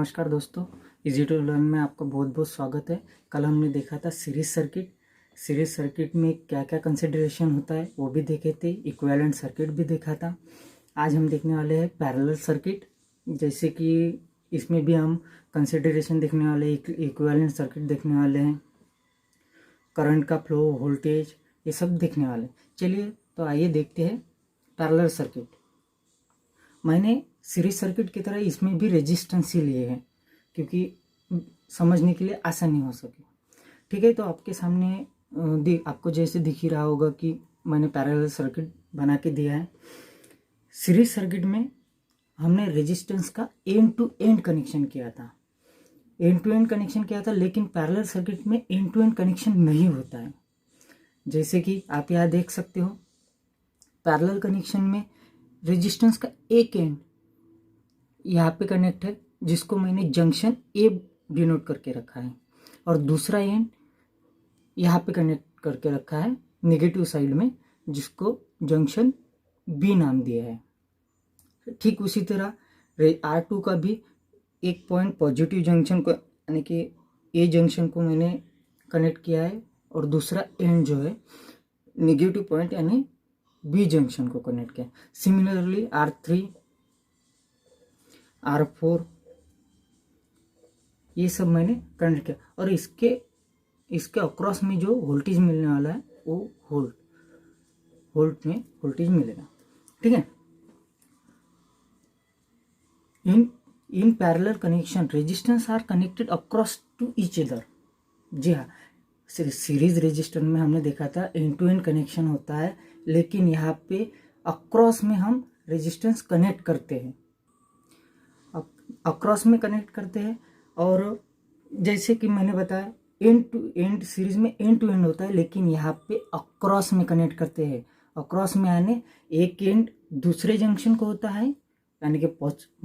नमस्कार दोस्तों, easy to learn में आपका बहुत बहुत स्वागत है। कल हमने देखा था सीरीज सर्किट में क्या क्या कंसिडरेशन होता है वो भी देखे थे, इक्विवेलेंट सर्किट भी देखा था। आज हम देखने वाले हैं पैरेलल सर्किट। जैसे कि इसमें भी हम कंसिडरेशन देखने वाले हैं, इक्विवेलेंट सर्किट देखने वाले हैं, करंट का फ्लो, वोल्टेज, ये सब देखने वाले हैं। चलिए तो आइए देखते हैं पैरेलल सर्किट। मैंने सीरीज सर्किट की तरह इसमें भी रेजिस्टेंस ही लिए हैं क्योंकि समझने के लिए आसानी हो सके। ठीक है, तो आपके सामने आपको जैसे दिख ही रहा होगा कि मैंने पैरेलल सर्किट बना के दिया है। सीरीज सर्किट में हमने रेजिस्टेंस का एंड टू एंड कनेक्शन किया था, लेकिन पैरेलल सर्किट में एंड टू एंड कनेक्शन नहीं होता है। जैसे कि आप यहाँ देख सकते हो, पैरेलल कनेक्शन में रेजिस्टेंस का एक एंड यहाँ पे कनेक्ट है, जिसको मैंने जंक्शन ए डिनोट करके रखा है, और दूसरा एंड यहाँ पे कनेक्ट करके रखा है नेगेटिव साइड में, जिसको जंक्शन बी नाम दिया है। ठीक उसी तरह R2 का भी एक पॉइंट पॉजिटिव जंक्शन को यानी कि ए जंक्शन को मैंने कनेक्ट किया है, और दूसरा एंड जो है नेगेटिव पॉइंट यानी बी जंक्शन को कनेक्ट किया। सिमिलरली R3, R4 ये सब मैंने कनेक्ट किया, और इसके अक्रॉस में जो वोल्टेज मिलने वाला है वो वोल्ट में वोल्टेज मिलेगा। ठीक है, in parallel connection resistance are connected across to each other. जी हाँ, सीरीज रेजिस्टेंस में हमने देखा था एंड टू एंड कनेक्शन होता है, लेकिन यहाँ पे अक्रॉस में हम रेजिस्टेंस कनेक्ट करते हैं, अक्रॉस में कनेक्ट करते हैं। और जैसे कि मैंने बताया एंड टू एंड सीरीज में एंड टू एंड होता है, लेकिन यहाँ पे अक्रॉस में कनेक्ट करते हैं। अक्रॉस में यानी एक एंड दूसरे जंक्शन को होता है यानी कि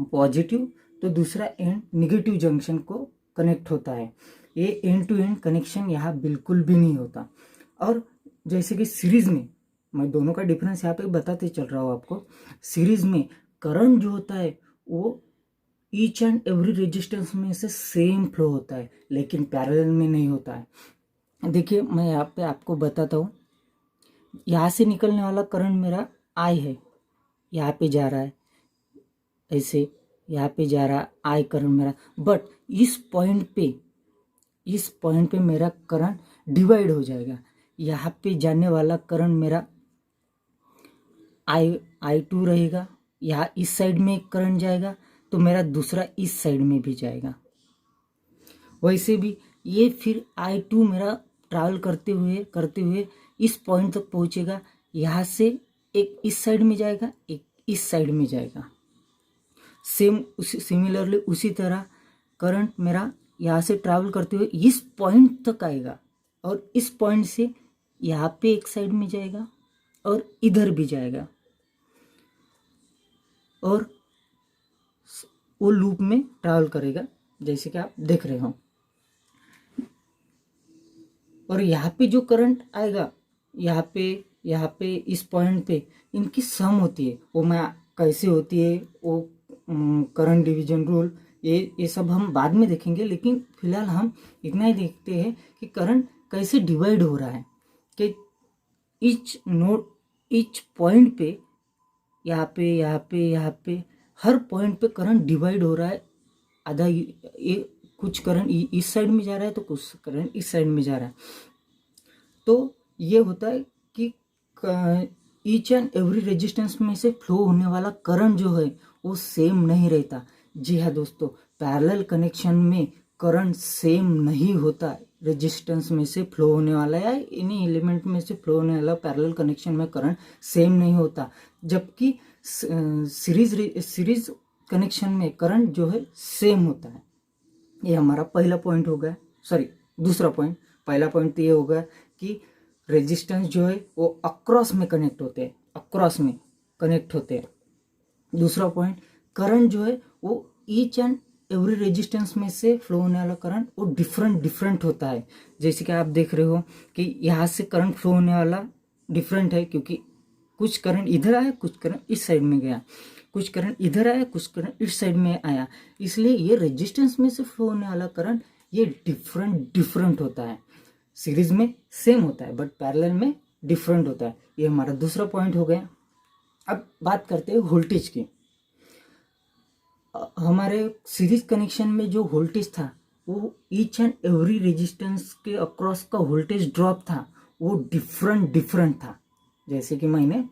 पॉजिटिव, तो दूसरा एंड निगेटिव जंक्शन को कनेक्ट होता है। ये एंड टू एंड कनेक्शन यहाँ बिल्कुल भी नहीं होता। और जैसे कि सीरीज में, मैं दोनों का डिफरेंस यहाँ पे बताते चल रहा हूँ आपको। सीरीज में करंट जो होता है वो ईच एंड एवरी रेजिस्टेंस में से सेम फ्लो होता है, लेकिन पैरेलल में नहीं होता है। देखिए मैं यहाँ पे आपको बताता हूँ, यहाँ से निकलने वाला करंट मेरा आई है, यहाँ पे जा रहा है, ऐसे यहाँ पे जा रहा है आई करंट मेरा, बट इस पॉइंट पे मेरा करंट डिवाइड हो जाएगा। यहाँ पे जाने वाला करंट मेरा I2 रहेगा, यहाँ इस साइड में एक करंट जाएगा तो मेरा दूसरा इस साइड में भी जाएगा। वैसे भी ये फिर I2 मेरा ट्रैवल करते हुए इस पॉइंट तक पहुँचेगा, यहाँ से एक इस साइड में जाएगा, एक इस साइड में जाएगा। सिमिलरली उसी तरह करंट मेरा यहाँ से ट्रैवल करते हुए इस पॉइंट तक आएगा, और इस पॉइंट से यहाँ पे एक साइड में जाएगा और इधर भी जाएगा, और वो लूप में ट्रैवल करेगा जैसे कि आप देख रहे हो। और यहाँ पे जो करंट आएगा, यहाँ पे इस पॉइंट पे इनकी सम होती है। वो मैं कैसे होती है, वो करंट डिवीजन रूल, ये सब हम बाद में देखेंगे, लेकिन फिलहाल हम इतना ही देखते हैं कि करंट कैसे डिवाइड हो रहा है। कि ईच पॉइंट पे यहाँ पे हर पॉइंट पे करंट डिवाइड हो रहा है। आधा ये कुछ करंट इस साइड में जा रहा है तो कुछ करंट इस साइड में जा रहा है। तो ये होता है कि ईच एंड एवरी रेजिस्टेंस में से फ्लो होने वाला करंट जो है वो सेम नहीं रहता। जी हाँ दोस्तों, पैरेलल कनेक्शन में करंट सेम नहीं होता। रेजिस्टेंस में से फ्लो होने वाला या इन्हीं एलिमेंट में से फ्लो होने वाला पैरेलल कनेक्शन में करंट सेम नहीं होता, जबकि सीरीज कनेक्शन में करंट जो है सेम होता है। ये हमारा पहला पॉइंट हो गया, दूसरा पॉइंट। पहला पॉइंट तो ये होगा कि रेजिस्टेंस जो है वो अक्रॉस में कनेक्ट होते हैं। दूसरा पॉइंट, करंट जो है वो ईच एंड एवरी रेजिस्टेंस में से फ्लो होने वाला करंट वो डिफरेंट होता है। जैसे कि आप देख रहे हो कि यहाँ से करंट फ्लो होने वाला डिफरेंट है, क्योंकि कुछ करंट इधर आया, कुछ करंट इस साइड में गया। कुछ करंट इधर आया, कुछ करंट इस साइड में आया, इसलिए ये रेजिस्टेंस में से फ्लो होने वाला करंट ये डिफरेंट होता है। सीरीज में सेम होता है बट पैरेलल में डिफरेंट होता है। ये हमारा दूसरा पॉइंट हो गया। अब बात करते हैं वोल्टेज की। हमारे सीरीज कनेक्शन में जो वोल्टेज था वो ईच एंड एवरी रेजिस्टेंस के अक्रॉस का वोल्टेज ड्रॉप था वो डिफरेंट था, जैसे कि मैंने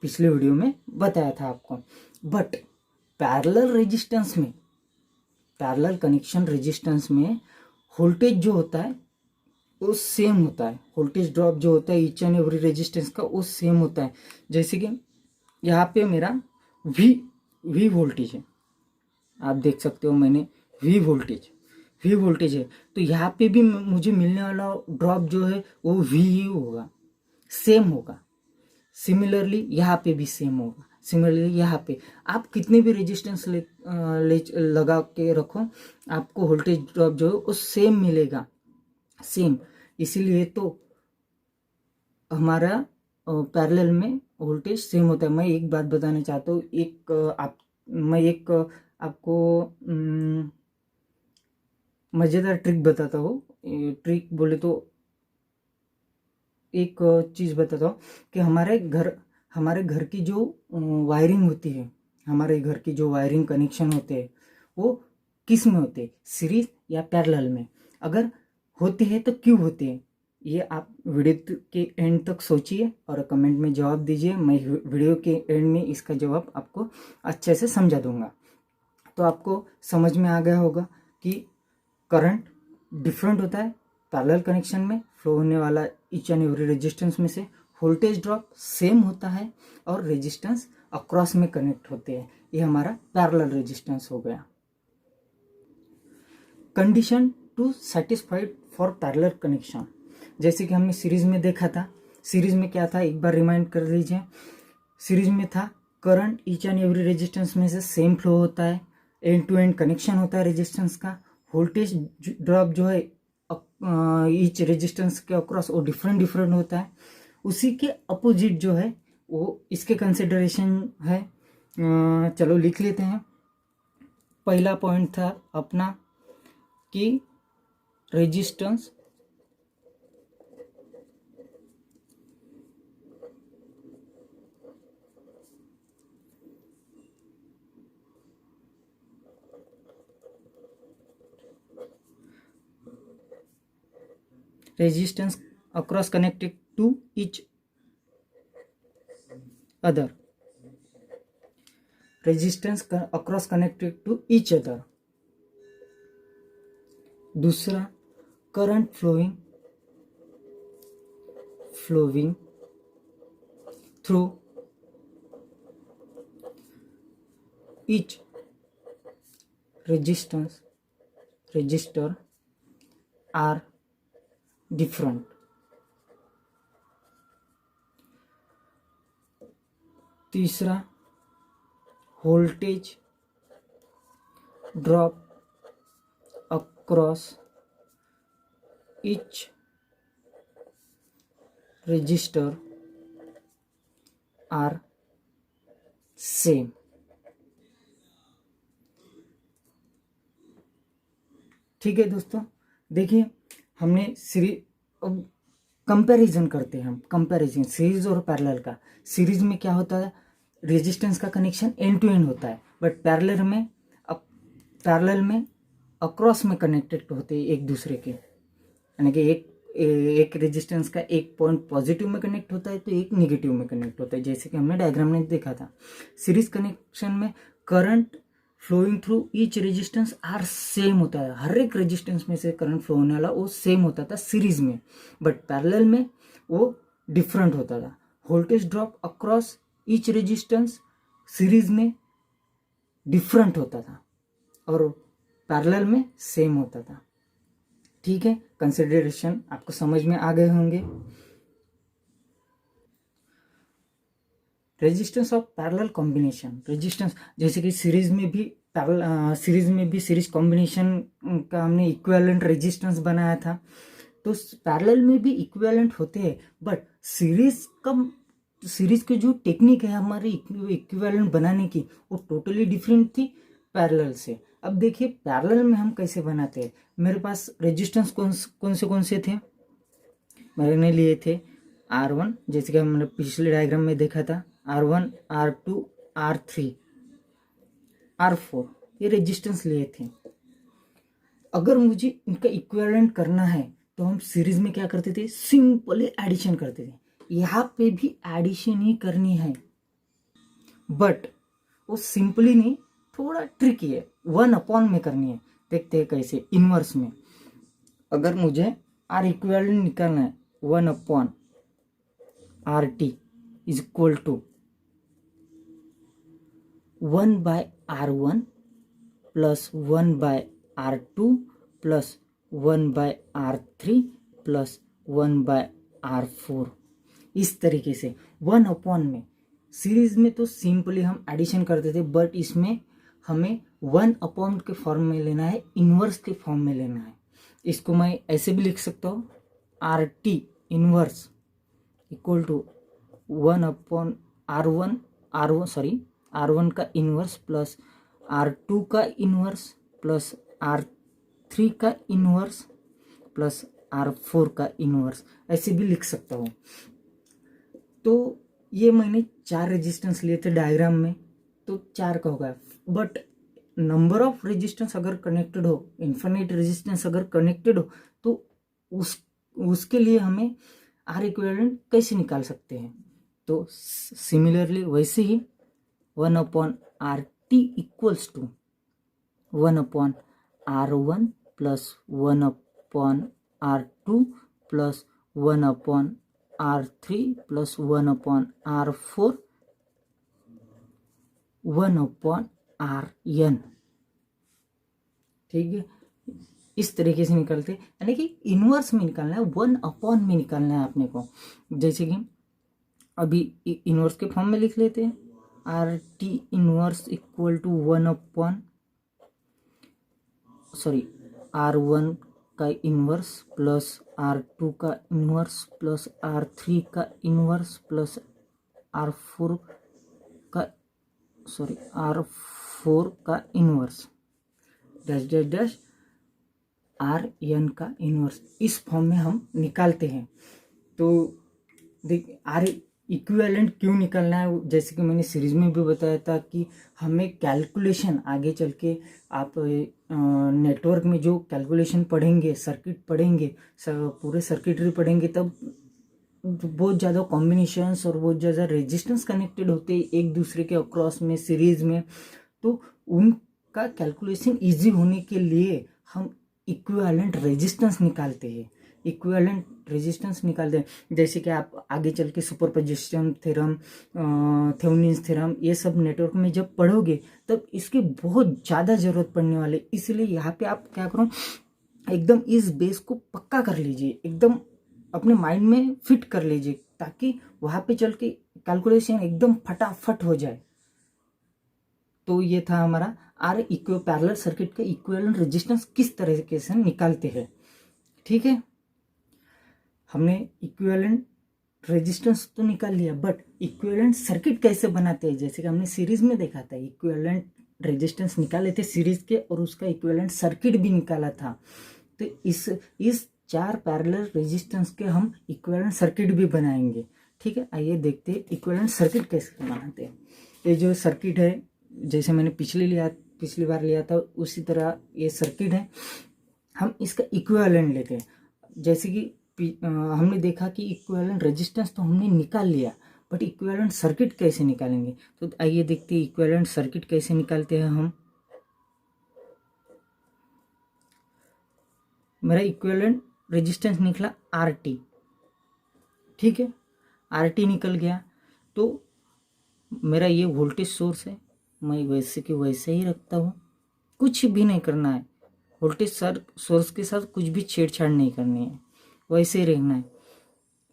पिछले वीडियो में बताया था आपको। बट पैरेलल रेजिस्टेंस में, पैरेलल कनेक्शन रेजिस्टेंस में वोल्टेज जो होता है वो सेम होता है। वोल्टेज ड्रॉप जो होता है ईच एंड एवरी रेजिस्टेंस का वो सेम होता है। जैसे कि यहाँ पे मेरा वी वोल्टेज है, आप देख सकते हो मैंने वी वोल्टेज है, तो यहाँ पे भी मुझे मिलने वाला ड्रॉप जो है वो वी ही होगा, सेम होगा। सिमिलरली यहाँ पे भी सेम होगा। सिमिलरली यहाँ पे आप कितने भी रेजिस्टेंस लगा के रखो, आपको वोल्टेज ड्रॉप जो है वो सेम मिलेगा, सेम। इसीलिए तो हमारा पैरेलल में वोल्टेज सेम होता है। मैं एक बात बताना चाहता हूँ, मैं एक आपको मज़ेदार ट्रिक बताता हूँ। ट्रिक बोले तो एक चीज़ बताता हूँ कि हमारे घर की जो वायरिंग होती है, हमारे घर की जो वायरिंग कनेक्शन होते हैं वो किस में होते हैं, सीरीज या पैरेलल में? अगर होते हैं तो क्यों होते हैं, ये आप वीडियो के एंड तक सोचिए और कमेंट में जवाब दीजिए। मैं वीडियो के एंड में इसका जवाब आपको अच्छे से समझा दूंगा। तो आपको समझ में आ गया होगा कि करंट डिफरेंट होता है पैरेलल कनेक्शन में, फ्लो होने वाला ईच एंड एवरी रेजिस्टेंस में से वोल्टेज ड्रॉप सेम होता है और रेजिस्टेंस अक्रॉस में कनेक्ट होते हैं। ये हमारा पैरेलल रेजिस्टेंस हो गया। Condition to satisfied for parallel connection, जैसे कि हमने सीरीज में देखा था। सीरीज में क्या था, एक बार रिमाइंड कर लीजिए। सीरीज में था current each and every resistance में से सेम फ्लो होता है, एंड टू एंड कनेक्शन होता है रेजिस्टेंस का। वोल्टेज ड्रॉप जो है ईच रेजिस्टेंस के अक्रॉस वो डिफरेंट होता है। उसी के अपोजिट जो है वो इसके कंसिडरेशन है। चलो लिख लेते हैं। पहला पॉइंट था अपना कि resistance across connected to each other, resistance across connected to each other। दूसरा current flowing through each resistor are different। तीसरा voltage drop across each resistor are same। ठीक है दोस्तों, देखिए हमने अब कंपैरिजन करते हैं हम। कंपैरिजन सीरीज और पैरेलल का। सीरीज में क्या होता है, रेजिस्टेंस का कनेक्शन एंड टू एंड होता है, बट पैरेलल में अक्रॉस में कनेक्टेड होते हैं एक दूसरे के, यानी कि एक रेजिस्टेंस का एक पॉइंट पॉजिटिव में कनेक्ट होता है तो एक निगेटिव में कनेक्ट होता है, जैसे कि हमने डायग्राम में देखा था। सीरीज कनेक्शन में current flowing through each resistance are same होता है, हर एक रेजिस्टेंस में से करंट फ्लो होने वाला वो सेम होता था सीरीज में, बट पैरेलल में वो डिफरेंट होता था। Voltage drop across each resistance series में डिफरेंट होता था और पैरेलल में सेम होता था। ठीक है, कंसिडरेशन आपको समझ में आ गए होंगे। Resistance of parallel combination, resistance जैसे कि सीरीज में भी सीरीज कॉम्बिनेशन का हमने इक्विवेलेंट रेजिस्टेंस बनाया था, तो पैरेलल में भी इक्विवेलेंट होते हैं, बट सीरीज सीरीज की जो टेक्निक है हमारे इक्विवेलेंट बनाने की, वो टोटली डिफरेंट थी पैरेलल से। अब देखिए पैरेलल में हम कैसे बनाते हैं। मेरे पास रेजिस्टेंस कौन से थे, मैंने लिए थे R1, जैसे कि हमने पिछले डायग्राम में देखा था, R1, R2, R3, R4, ये रेजिस्टेंस लिए थे। अगर मुझे इनका इक्विवेलेंट करना है तो हम सीरीज में क्या करते थे, सिंपली एडिशन करते थे। यहाँ पे भी एडिशन ही करनी है, बट वो सिंपली नहीं, थोड़ा ट्रिकी है, 1 में करनी है। देखते हैं कैसे। इनवर्स में अगर मुझे आर इक्विवेलेंट निकालना है, 1/RT is equal to 1/R1 plus 1/R2 plus 1/R3 plus 1/R4, इस तरीके से 1 में। सीरीज में तो सिंपली हम एडिशन करते थे, बट इसमें हमें 1 के फॉर्म में लेना है, इनवर्स के फॉर्म में लेना है। इसको मैं ऐसे भी लिख सकता हूँ, RT inverse equal to 1/R1 का इनवर्स प्लस R2 का इनवर्स प्लस R3 का इनवर्स प्लस R4 का इनवर्स, ऐसे भी लिख सकता हूँ। तो ये मैंने 4 रेजिस्टेंस लिए थे डायग्राम में, तो 4 का होगा। बट नंबर ऑफ रेजिस्टेंस अगर कनेक्टेड हो, इन्फिनिट रेजिस्टेंस अगर कनेक्टेड हो, तो उसके लिए हमें आर इक्विवेलेंट कैसे निकाल सकते हैं। तो सिमिलरली वैसे ही 1/RT equals to 1/R1 plus 1/R2 plus 1/R3 plus 1/R4 1/RN। ठीक है, इस तरीके से निकलते, यानी कि इनवर्स में निकालना है, 1 में निकालना है अपने को। जैसे कि अभी इनवर्स के फॉर्म में लिख लेते हैं, RT inverse equal to R1 का इनवर्स प्लस R2 का इनवर्स प्लस R3 का इनवर्स प्लस R4 का inverse dash dash dash RN का इनवर्स, इस फॉर्म में हम निकालते हैं। तो देख आर इक्विवेलेंट क्यों निकालना है, जैसे कि मैंने सीरीज में भी बताया था कि हमें कैलकुलेशन आगे चल के, आप नेटवर्क में जो कैलकुलेशन पढ़ेंगे, सर्किट पढ़ेंगे, पूरे सर्किटरी पढ़ेंगे, तब बहुत ज़्यादा कॉम्बिनेशंस और बहुत ज़्यादा रेजिस्टेंस कनेक्टेड होते हैं एक दूसरे के अक्रॉस में, सीरीज में। तो उनका कैलकुलेशन इजी होने के लिए हम इक्विवेलेंट रेजिस्टेंस निकालते हैं, जैसे कि आप आगे चल के सुपरपोजिशन थ्योरम, थेवेनिन्स थ्योरम, ये सब नेटवर्क में जब पढ़ोगे तब इसकी बहुत ज़्यादा ज़रूरत पड़ने वाली। इसलिए यहाँ पे आप क्या करो, एकदम इस बेस को पक्का कर लीजिए, एकदम अपने माइंड में फिट कर लीजिए, ताकि वहाँ पे चल के कैलकुलेशन एकदम फटाफट हो जाए। तो ये था हमारा आर पैरेलल सर्किट का इक्विवेलेंट रेजिस्टेंस किस तरीके से निकालते हैं। ठीक है, हमने इक्विवेलेंट रेजिस्टेंस तो निकाल लिया, बट इक्विवेलेंट सर्किट कैसे बनाते हैं, जैसे कि हमने सीरीज में देखा था, इक्विवेलेंट रेजिस्टेंस निकाले थे सीरीज के और उसका इक्विवेलेंट सर्किट भी निकाला था। तो इस 4 पैरेलल रेजिस्टेंस के हम इक्विवेलेंट सर्किट भी बनाएंगे। ठीक है, आइए देखते हैं इक्विवेलेंट सर्किट कैसे बनाते हैं। ये जो सर्किट है, जैसे मैंने पिछली बार लिया था, उसी तरह ये सर्किट है। हम इसका इक्विवेलेंट लेते हैं। जैसे कि हमने देखा कि इक्विवेलेंट रेजिस्टेंस तो हमने निकाल लिया, बट इक्विवेलेंट सर्किट कैसे निकालेंगे। तो आइए देखते हैं इक्विवेलेंट सर्किट कैसे निकालते हैं हम। मेरा इक्विवेलेंट रेजिस्टेंस निकला RT। ठीक है, RT निकल गया, तो मेरा ये वोल्टेज सोर्स है, मैं वैसे के वैसे ही रखता हूँ, कुछ भी नहीं करना है। वोल्टेज सोर्स के साथ कुछ भी छेड़छाड़ नहीं करनी है, वैसे ही रहना है।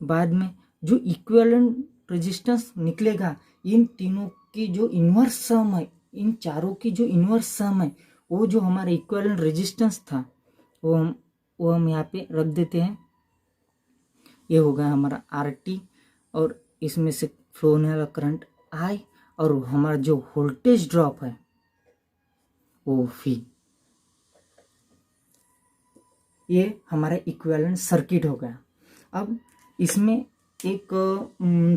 बाद में जो इक्विवेलेंट रेजिस्टेंस निकलेगा, इन तीनों की जो इन्वर्स सम है, इन चारों की जो इन्वर्स सम है, वो जो हमारा इक्विवेलेंट रेजिस्टेंस था, वो हम यहाँ पे रख देते हैं। ये होगा हमारा RT, और इसमें से फ्लो होने वाला करंट I और हमारा जो वोल्टेज ड्रॉप है वो V। ये हमारा इक्विवेलेंट सर्किट हो गया। अब इसमें एक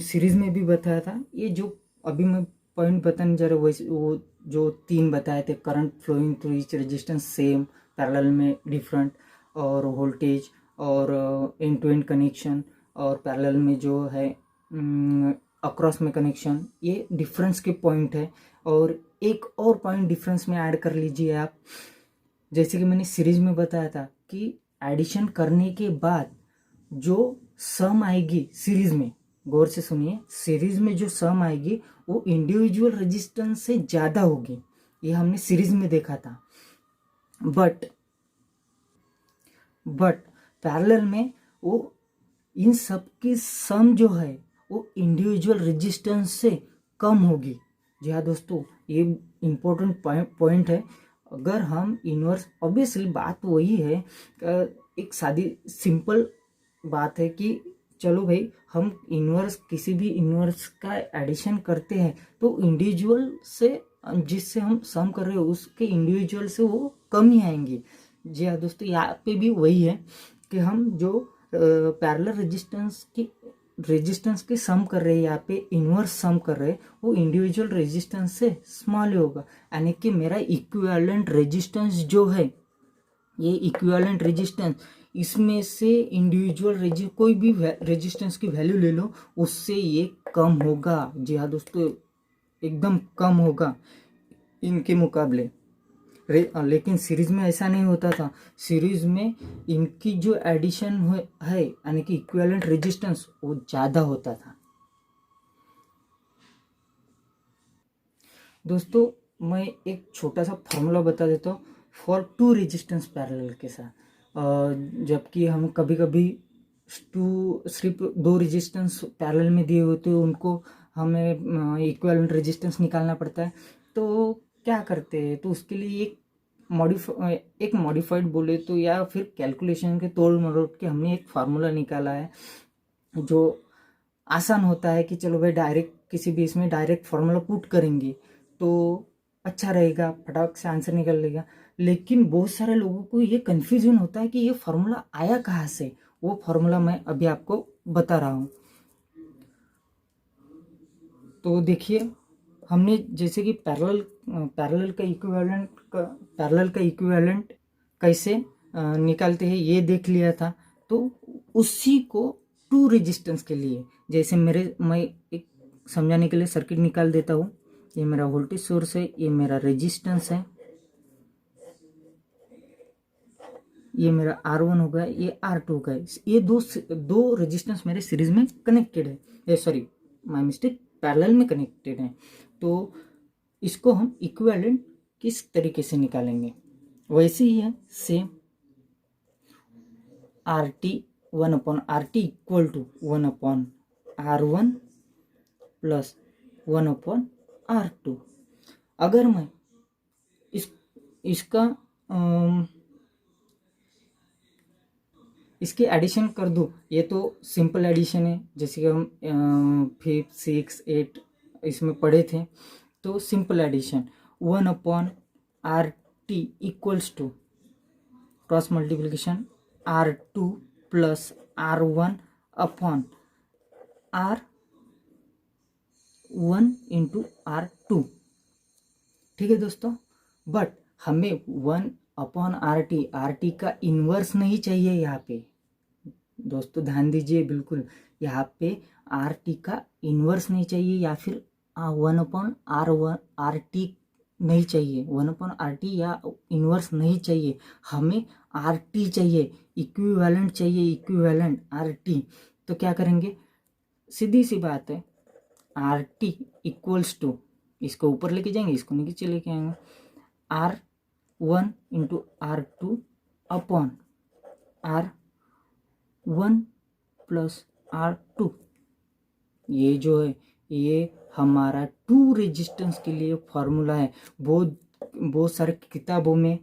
सीरीज में भी बताया था, ये जो अभी मैं पॉइंट बताने जा रहा हूँ वैसे वो जो 3 बताए थे, current flowing through each resistance same, parallel में डिफरेंट, और वोल्टेज और एंड टू एंड कनेक्शन, और पैरेलल में जो है अक्रॉस में कनेक्शन, ये डिफरेंस के पॉइंट है। और एक और पॉइंट डिफरेंस में ऐड कर लीजिए आप, जैसे कि मैंने सीरीज में बताया था कि एडिशन करने के बाद जो सम आएगी सीरीज में, गौर से सुनिए, सीरीज में जो सम आएगी वो इंडिविजुअल रेजिस्टेंस से ज़्यादा होगी, ये हमने सीरीज में देखा था। बट पैरेलल में वो इन सब की सम जो है वो इंडिविजुअल रेजिस्टेंस से कम होगी। जी हाँ दोस्तों, ये इम्पोर्टेंट पॉइंट है। अगर हम इन्वर्स, ऑब्वियसली बात वही है, एक सादी सिंपल बात है कि चलो भाई हम इन्वर्स, किसी भी इन्वर्स का एडिशन करते हैं तो इंडिविजुअल से, जिससे हम सम कर रहे हो उसके इंडिविजुअल से वो कम ही आएंगे। जी हाँ दोस्तों, यहाँ पे भी वही है कि हम जो पैरेलल रेजिस्टेंस की सम कर रहे हैं, यहाँ पे इन्वर्स सम कर रहे हैं, वो इंडिविजुअल रेजिस्टेंस से स्मॉल होगा। यानी कि मेरा इक्विवेलेंट रेजिस्टेंस जो है, ये इक्विवेलेंट रेजिस्टेंस, इसमें से इंडिविजुअल कोई भी रेजिस्टेंस की वैल्यू ले लो, उससे ये कम होगा। जी हाँ दोस्तों, एकदम कम होगा इनके मुकाबले। लेकिन सीरीज में ऐसा नहीं होता था। सीरीज में इनकी जो एडिशन है यानी कि इक्विवेलेंट रेजिस्टेंस वो ज़्यादा होता था। दोस्तों मैं एक छोटा सा फॉर्मूला बता देता हूँ फॉर 2 रेजिस्टेंस पैरेलल के साथ। जबकि हम कभी कभी सिर्फ 2 रेजिस्टेंस पैरेलल में दिए होते हैं, उनको हमें इक्विवेलेंट रेजिस्टेंस निकालना पड़ता है। तो क्या करते हैं, तो उसके लिए एक मॉडिफाइड बोले तो, या फिर कैलकुलेशन के तोड़ मरोड़ के हमने एक फार्मूला निकाला है जो आसान होता है कि चलो भाई डायरेक्ट किसी भी इसमें डायरेक्ट फार्मूला पुट करेंगे तो अच्छा रहेगा, फटाक से आंसर निकल लेगा। लेकिन बहुत सारे लोगों को ये कन्फ्यूजन होता है कि ये फार्मूला आया कहाँ से। वो फार्मूला मैं अभी आपको बता रहा हूँ। तो देखिए, हमने जैसे कि पैरेलल का इक्विवेलेंट कैसे निकालते हैं ये देख लिया था। तो उसी को 2 रेजिस्टेंस के लिए, जैसे मैं एक समझाने के लिए सर्किट निकाल देता हूँ। ये मेरा वोल्टेज सोर्स है, ये मेरा रेजिस्टेंस है, ये मेरा R1 होगा, ये R2 का है। ये दो रेजिस्टेंस मेरे सीरीज में कनेक्टेड है, सॉरी माय मिस्टेक, पैरेलल में कनेक्टेड है। तो इसको हम इक्विवेलेंट किस तरीके से निकालेंगे, वैसे ही है same. RT 1/RT equal to 1/R1 plus 1/R2। अगर मैं इसकी एडिशन कर दूँ, ये तो सिंपल एडिशन है, जैसे कि हम 5, 6, 8 इसमें पढ़े थे। तो simple addition 1/RT equals to cross multiplication R2 plus R1 upon R1 into R2। ठीक है दोस्तों, बट हमें 1/RT का इन्वर्स नहीं चाहिए यहाँ पे। दोस्तों ध्यान दीजिए, बिल्कुल यहाँ पे RT का इन्वर्स नहीं चाहिए, या फिर 1/R1RT नहीं चाहिए, 1/RT या इन्वर्स नहीं चाहिए। हमें RT चाहिए, इक्विवेलेंट चाहिए, इक्विवेलेंट RT। तो क्या करेंगे, सीधी सी बात है, RT इक्वल्स टू, इसको ऊपर लेके जाएंगे, इसको नीचे लेके आएंगे, R1 into R2 upon R1 plus R2। ये जो है ये हमारा 2 रेजिस्टेंस के लिए फॉर्मूला है। बहुत सारे किताबों में,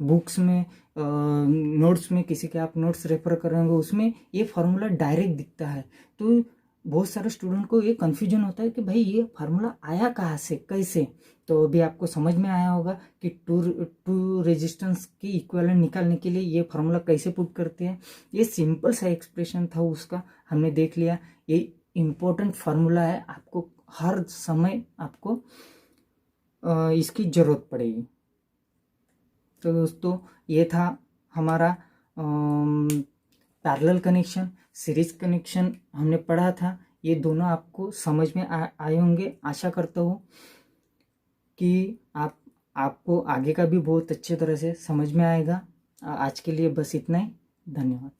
बुक्स में, नोट्स में, किसी के आप नोट्स रेफर करेंगे उसमें ये फार्मूला डायरेक्ट दिखता है। तो बहुत सारे स्टूडेंट को ये कन्फ्यूजन होता है कि भाई ये फार्मूला आया कहाँ से, कैसे। तो अभी आपको समझ में आया होगा कि टू रेजिस्टेंस की इक्विवेलेंट निकालने के लिए ये फार्मूला कैसे पुट करते हैं। ये सिंपल सा एक्सप्रेशन था उसका, हमने देख लिया। ये इम्पोर्टेंट फार्मूला है, आपको हर समय आपको इसकी ज़रूरत पड़ेगी। तो दोस्तों ये था हमारा पैरेलल कनेक्शन, सीरीज कनेक्शन हमने पढ़ा था। ये दोनों आपको समझ में आए होंगे। आशा करता हूँ कि आपको आगे का भी बहुत अच्छे तरह से समझ में आएगा। आज के लिए बस इतना ही। धन्यवाद।